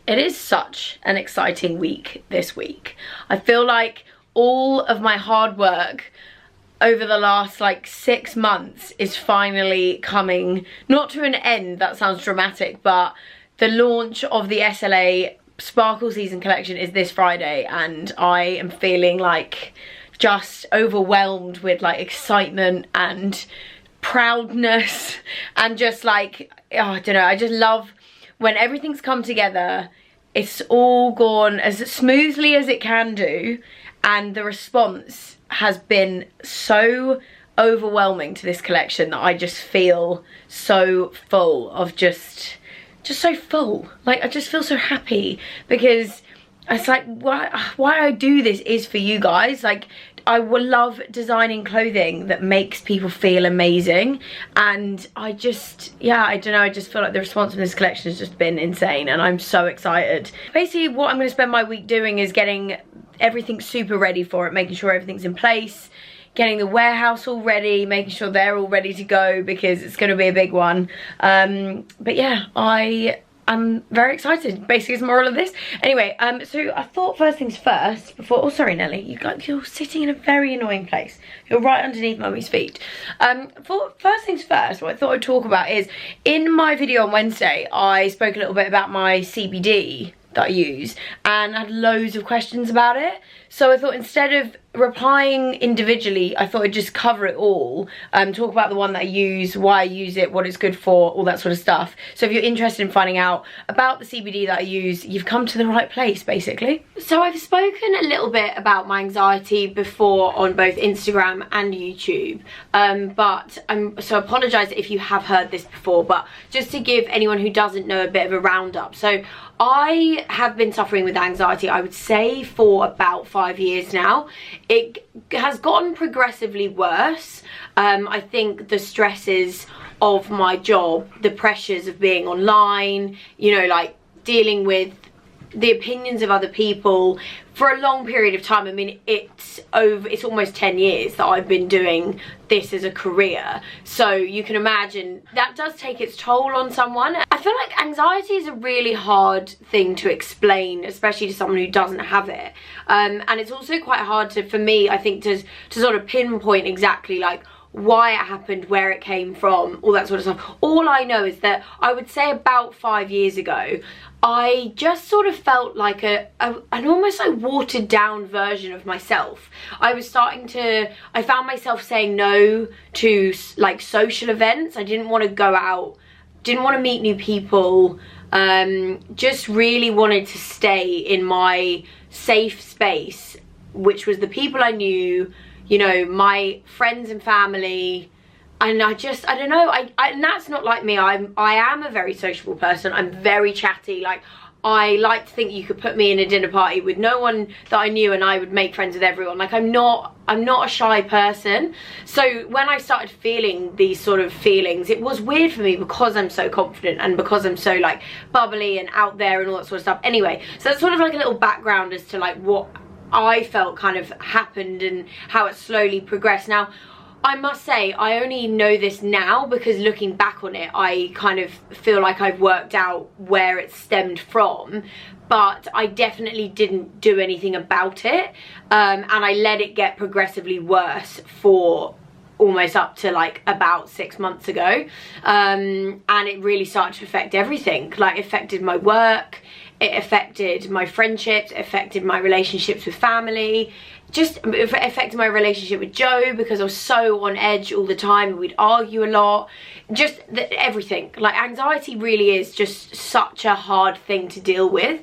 It is such an exciting week this week. I feel like all of my hard work over the last like 6 months is finally coming, not to an end, that sounds dramatic, but the launch of the SLA Sparkle Season collection is this Friday, and I am feeling like just overwhelmed with like excitement and proudness and just like, oh, I don't know, I just love when everything's come together. It's all gone as smoothly as it can do, and the response has been so overwhelming to this collection that I just feel so full of just so full. Like, I just feel so happy because it's like why I do this is for you guys. Like, I will love designing clothing that makes people feel amazing, and I just, yeah, I don't know, I just feel like the response from this collection has just been insane, and I'm so excited. Basically what I'm going to spend my week doing is getting everything super ready for it, making sure everything's in place, getting the warehouse all ready, making sure they're all ready to go because it's going to be a big one. But yeah, I'm very excited, basically is the moral of this. Anyway, so I thought first things first, before, oh sorry Nelly, you're sitting in a very annoying place. You're right underneath Mummy's feet. For first things first, what I thought I'd talk about is, in my video on Wednesday, I spoke a little bit about my CBD that I use, and I had loads of questions about it. So I thought instead of replying individually, I thought I'd just cover it all, talk about the one that I use, why I use it, what it's good for, all that sort of stuff. So if you're interested in finding out about the CBD that I use, you've come to the right place, basically. So I've spoken a little bit about my anxiety before on both Instagram and YouTube, so I apologise if you have heard this before, but just to give anyone who doesn't know a bit of a roundup. So I have been suffering with anxiety, I would say, for about 5 years now. It has gotten progressively worse. I think the stresses of my job, the pressures of being online, you know, like dealing with the opinions of other people for a long period of time. I mean, it's almost 10 years that I've been doing this as a career, so you can imagine that does take its toll on someone. I feel like anxiety is a really hard thing to explain, especially to someone who doesn't have it, and it's also quite hard to, for me, I think, to sort of pinpoint exactly like why it happened, where it came from, all that sort of stuff. All I know is that I would say about 5 years ago, I just sort of felt like an almost like watered down version of myself. I found myself saying no to like social events. I didn't want to go out, didn't want to meet new people, just really wanted to stay in my safe space, which was the people I knew, you know, my friends and family. And I don't know, and that's not like me. I am a very sociable person. I'm very chatty. Like, I like to think you could put me in a dinner party with no one that I knew and I would make friends with everyone. Like, I'm not a shy person. So when I started feeling these sort of feelings, it was weird for me because I'm so confident and because I'm so like bubbly and out there and all that sort of stuff. Anyway, so that's sort of like a little background as to like what I felt kind of happened and how it slowly progressed. Now, I must say, I only know this now because looking back on it, I kind of feel like I've worked out where it stemmed from, but I definitely didn't do anything about it, and I let it get progressively worse for almost up to like about 6 months ago, and it really started to affect everything. Like, it affected my work, it affected my friendships, it affected my relationships with family, just it affected my relationship with Joe because I was so on edge all the time. We'd argue a lot, just everything. Like, anxiety really is just such a hard thing to deal with.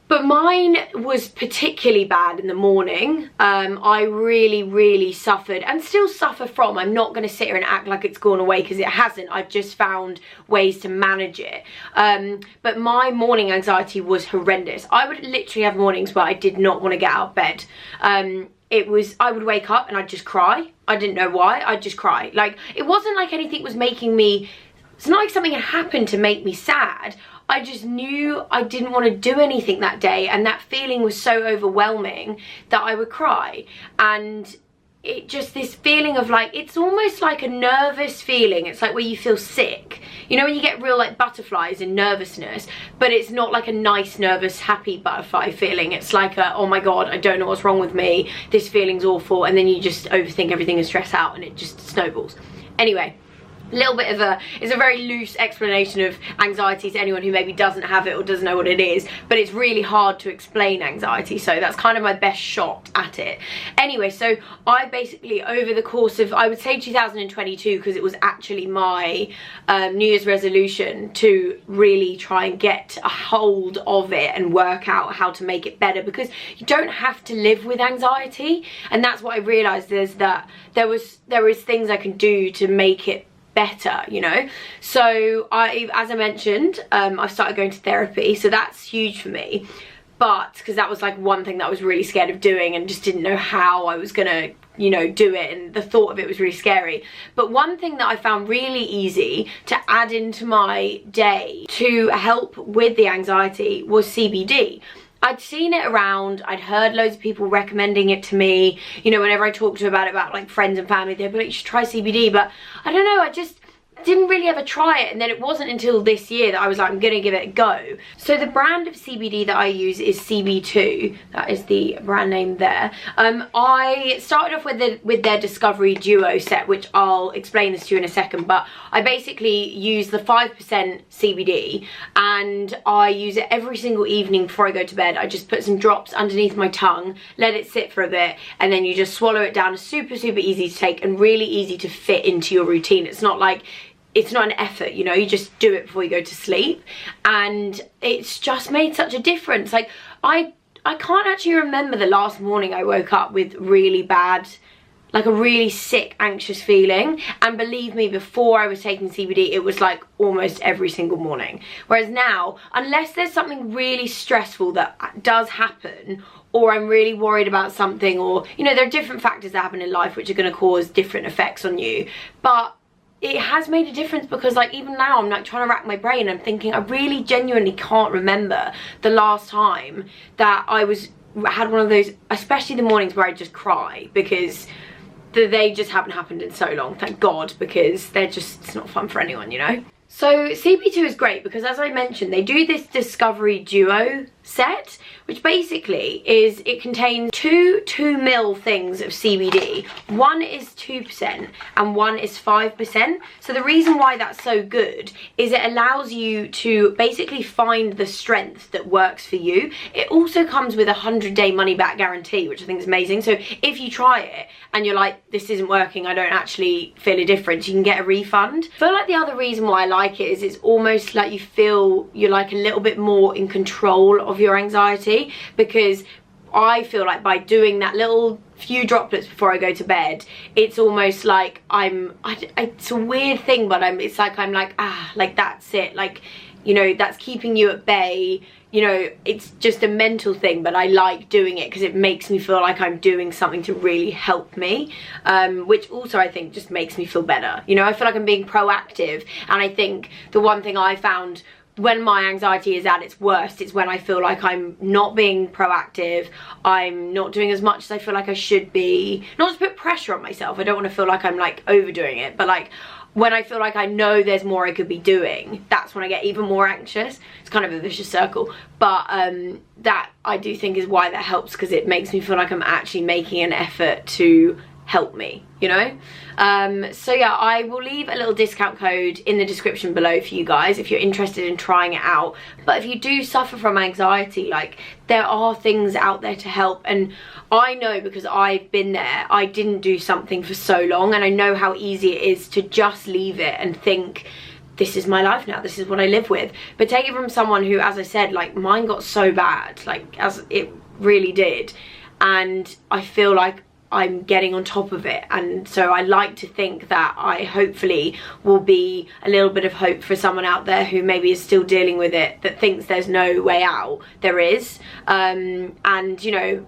But mine was particularly bad in the morning. I really suffered and still suffer from. I'm not going to sit here and act like it's gone away because it hasn't. I've just found ways to manage it. But my morning anxiety was horrendous. I would literally have mornings where I did not want to get out of bed. I would wake up and I'd just cry. I didn't know why. I'd just cry. Like, it wasn't like anything was making me, it's not like something had happened to make me sad. I just knew I didn't want to do anything that day, and that feeling was so overwhelming that I would cry. And it just this feeling of like, it's almost like a nervous feeling. It's like where you feel sick, you know, when you get real like butterflies and nervousness, but it's not like a nice nervous happy butterfly feeling. It's like a, oh my god, I don't know what's wrong with me, this feeling's awful, and then you just overthink everything and stress out and it just snowballs. Anyway, little bit of a, it's a very loose explanation of anxiety to anyone who maybe doesn't have it or doesn't know what it is, but it's really hard to explain anxiety, so that's kind of my best shot at it. Anyway, so I basically, over the course of, I would say 2022, because it was actually my New Year's resolution to really try and get a hold of it and work out how to make it better, because you don't have to live with anxiety, and that's what I realized, is that there is things I can do to make it better, you know. So as I mentioned, I started going to therapy, so that's huge for me, but because that was like one thing that I was really scared of doing and just didn't know how I was gonna, you know, do it, and the thought of it was really scary. But one thing that I found really easy to add into my day to help with the anxiety was CBD. I'd seen it around, I'd heard loads of people recommending it to me, you know, whenever I talked to about like friends and family, they'd be like, you should try CBD, but I don't know, I just didn't really ever try it. And then it wasn't until this year that I was like, I'm gonna give it a go. So the brand of CBD that I use is CB2, that is the brand name there. I started off with their Discovery Duo set, which I'll explain this to you in a second, but I basically use the 5% CBD, and I use it every single evening before I go to bed. I just put some drops underneath my tongue, let it sit for a bit, and then you just swallow it down. It's super, super easy to take and really easy to fit into your routine. It's not like, it's not an effort, you know, you just do it before you go to sleep, and it's just made such a difference. Like, I can't actually remember the last morning I woke up with really bad, like a really sick, anxious feeling, and believe me, before I was taking CBD, it was like almost every single morning. Whereas now, unless there's something really stressful that does happen, or I'm really worried about something, or, you know, there are different factors that happen in life which are going to cause different effects on you, but it has made a difference, because like even now I'm like trying to rack my brain, I'm thinking I really genuinely can't remember the last time that I had one of those, especially the mornings where I just cry, because they just haven't happened in so long, thank God, because they're just, it's not fun for anyone, you know. So CB2 is great because, as I mentioned, they do this Discovery Duo set, which basically is, it contains two 2ml things of CBD. One is 2% and one is 5%. So the reason why that's so good is it allows you to basically find the strength that works for you. It also comes with a 100-day money-back guarantee, which I think is amazing. So if you try it and you're like, this isn't working, I don't actually feel a difference, you can get a refund. I feel like the other reason why I like it is it's almost like you feel you're like a little bit more in control of your anxiety, because I feel like by doing that little few droplets before I go to bed, it's almost like it's a weird thing, but it's like I'm like, like that's it, like, you know, that's keeping you at bay, you know, it's just a mental thing, but I like doing it because it makes me feel like I'm doing something to really help me, which also I think just makes me feel better, you know. I feel like I'm being proactive, and I think the one thing I found when my anxiety is at its worst, it's when I feel like I'm not being proactive, I'm not doing as much as I feel like I should be. Not to put pressure on myself, I don't want to feel like I'm like overdoing it, but like when I feel like I know there's more I could be doing, that's when I get even more anxious. It's kind of a vicious circle, but that I do think is why that helps, because it makes me feel like I'm actually making an effort to help me, you know. So yeah, I will leave a little discount code in the description below for you guys if you're interested in trying it out. But if you do suffer from anxiety, like, there are things out there to help, and I know because I've been there. I didn't do something for so long, and I know how easy it is to just leave it and think, this is my life now, this is what I live with. But take it from someone who, as I said, like, mine got so bad, like, as it really did, and I feel like I'm getting on top of it, and so I like to think that I hopefully will be a little bit of hope for someone out there who maybe is still dealing with it, that thinks there's no way out. There is, and you know,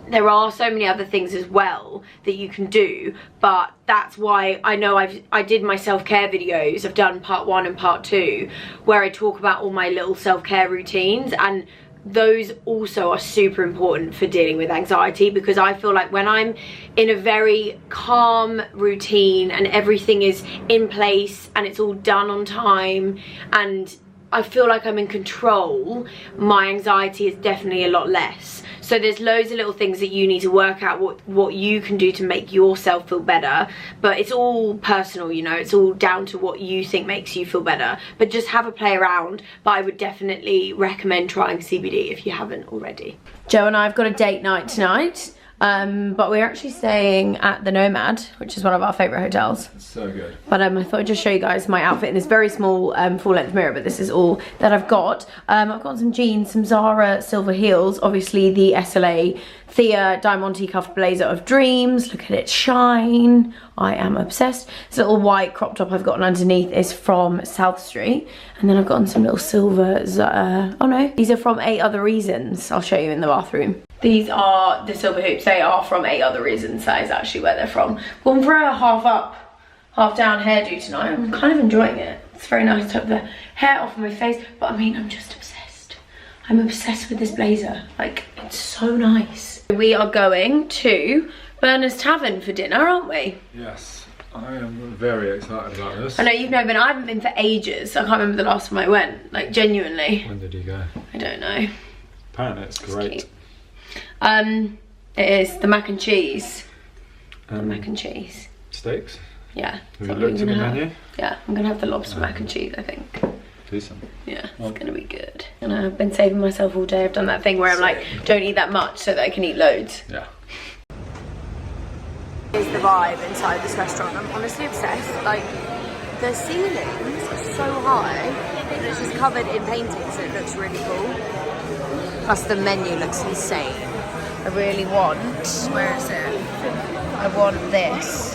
there are so many other things as well that you can do, but that's why I know I did my self-care videos. I've done part 1 and part 2 where I talk about all my little self-care routines, and those also are super important for dealing with anxiety, because I feel like when I'm in a very calm routine and everything is in place and it's all done on time and I feel like I'm in control, my anxiety is definitely a lot less. So there's loads of little things that you need to work out what you can do to make yourself feel better, but it's all personal, you know, it's all down to what you think makes you feel better. But just have a play around, but I would definitely recommend trying CBD if you haven't already. Joe and I have got a date night tonight. But we're actually staying at the Nomad, which is one of our favourite hotels. It's so good. But I thought I'd just show you guys my outfit in this very small full-length mirror, but this is all that I've got. I've got some jeans, some Zara silver heels, obviously the SLA Thea Diamante cuffed blazer of dreams. Look at it shine. I am obsessed. This little white crop top I've got underneath is from South Street. And then I've gotten some little silver, oh no, these are from 8 Other Reasons. I'll show you in the bathroom. These are the silver hoops. They are from 8 Other Reasons. That is actually where they're from. Gone for a half up, half down hairdo tonight. I'm kind of enjoying it. It's very nice to have the hair off my face. But I mean, I'm just obsessed. I'm obsessed with this blazer. Like, it's so nice. We are going to Berners Tavern for dinner, aren't we? Yes, I am very excited about this. I know you've never been. I haven't been for ages. I can't remember the last time I went. Like, genuinely. When did you go? I don't know. Apparently it's great. It is the mac and cheese. Mac and cheese. Steaks? Yeah. Have you looked at the menu? Yeah, I'm gonna have the lobster mac and cheese, I think. Decent. Yeah, it's gonna be good. And I've been saving myself all day. I've done that thing where I'm like, don't eat that much so that I can eat loads. Yeah. Here's the vibe inside this restaurant. I'm honestly obsessed. Like, the ceilings are so high and it's just covered in paintings, so it looks really cool. Plus the menu looks insane. I really want, where is it? I want this.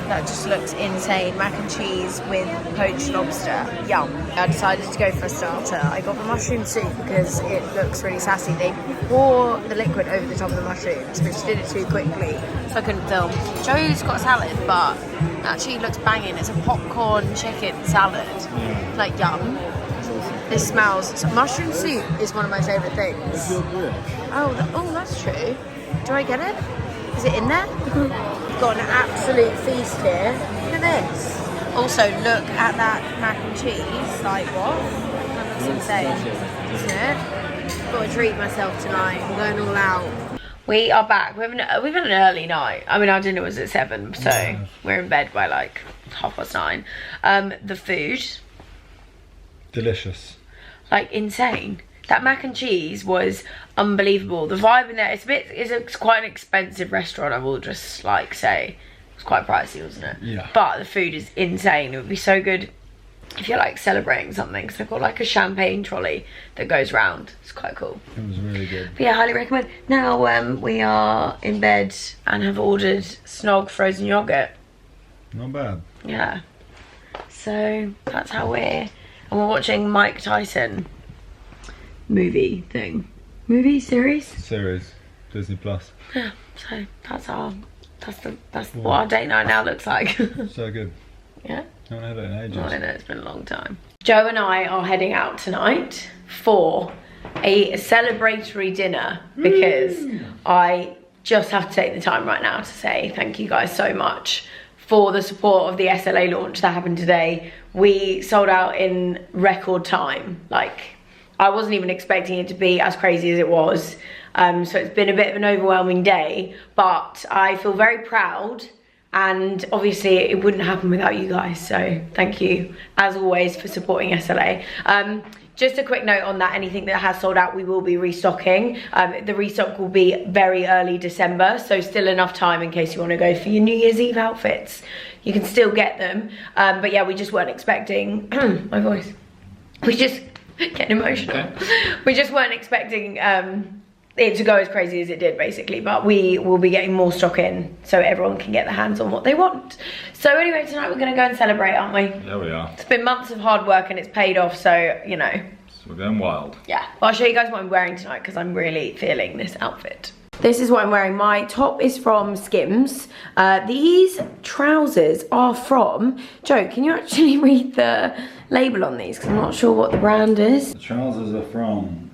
That just looks insane. Mac and cheese with poached lobster. Yum. I decided to go for a starter. I got the mushroom soup because it looks really sassy. They pour the liquid over the top of the mushrooms, but she did it too quickly, so I couldn't film. Joe's got a salad, but it actually looks banging. It's a popcorn chicken salad. Like, yum. This smells, so mushroom soup is one of my favourite things. Oh, that's true. Do I get it? Is it in there? We've got an absolute feast here. Look at this. Also, look at that mac and cheese. Like, what? That looks insane, isn't it? Got to treat myself tonight. I'm going all out. We are back. We've had an early night. I mean, our dinner was at 7, so we're in bed by like 9:30. The food. Delicious. Like, insane. That mac and cheese was unbelievable. The vibe in there, it's quite an expensive restaurant, I will just like say. It's quite pricey, wasn't it? Yeah. But the food is insane. It would be so good if you're like celebrating something. So they've got like a champagne trolley that goes round. It's quite cool. It was really good. But yeah, highly recommend. Now we are in bed and have ordered Snog frozen yogurt. Not bad. Yeah. So that's how we're watching Mike Tyson movie series, Disney Plus. Yeah, so that's what our date night now looks like. So good. Yeah, I haven't had it in ages. I know, it's been a long time. Joe and I are heading out tonight for a celebratory dinner because I just have to take the time right now to say thank you guys so much for the support of the SLA launch that happened today. We sold out in record time. Like, I wasn't even expecting it to be as crazy as it was. So it's been a bit of an overwhelming day, but I feel very proud, and obviously it wouldn't happen without you guys. So thank you, as always, for supporting SLA. Just a quick note on that, anything that has sold out, we will be restocking. The restock will be very early December, so still enough time in case you want to go for your New Year's Eve outfits. You can still get them. But yeah, we just weren't expecting, my voice. We just, getting emotional. Okay. We just weren't expecting it to go as crazy as it did, basically, but we will be getting more stock in so everyone can get their hands on what they want. So anyway, tonight we're gonna go and celebrate, aren't we? Yeah, we are. It's been months of hard work and it's paid off, so you know. So we're going wild. Yeah, well, I'll show you guys what I'm wearing tonight because I'm really feeling this outfit. This is what I'm wearing. My top is from Skims. These trousers are from, Joe, can you actually read the label on these? Because I'm not sure what the brand is. The trousers are from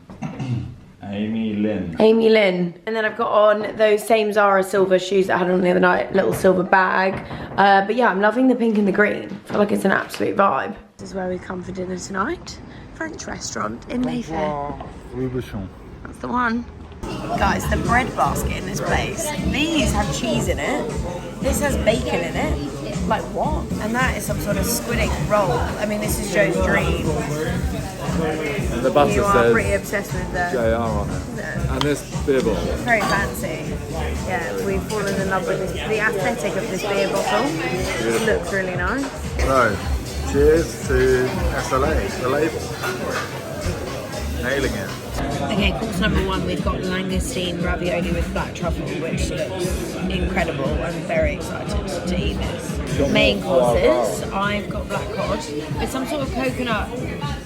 Amy Lynn. Amy Lynn. And then I've got on those same Zara silver shoes that I had on the other night, little silver bag. But yeah, I'm loving the pink and the green. I feel like it's an absolute vibe. This is where we come for dinner tonight. French restaurant in Mayfair. That's the one. Guys, the bread basket in this place. These have cheese in it. This has bacon in it. Like what? And that is some sort of squid egg roll. I mean, this is Joe's dream. And the butter You are says pretty obsessed with the JR on it. Yeah. And this beer bottle. Very fancy. Yeah, we've fallen in love with this. The aesthetic of this beer bottle. It looks really nice. So, cheers to SLA, the label. Nailing it. Okay, course number one, we've got langoustine ravioli with black truffle, which looks incredible. I'm very excited to eat this. Main courses, I've got black cod with some sort of coconut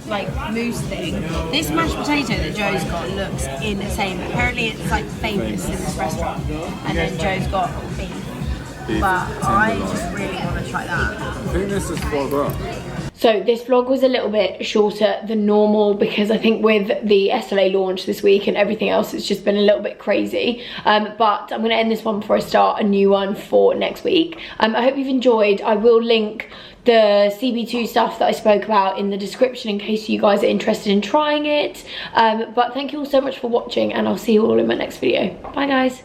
like mousse thing. This mashed potato that Joe's got looks insane. Apparently it's like famous in this restaurant. And then Joe's got beef. But I just really want to try that. I think this is foie gras. So this vlog was a little bit shorter than normal because I think with the SLA launch this week and everything else, it's just been a little bit crazy. But I'm gonna end this one before I start a new one for next week. I hope you've enjoyed. I will link the CB2 stuff that I spoke about in the description in case you guys are interested in trying it. But thank you all so much for watching and I'll see you all in my next video. Bye guys.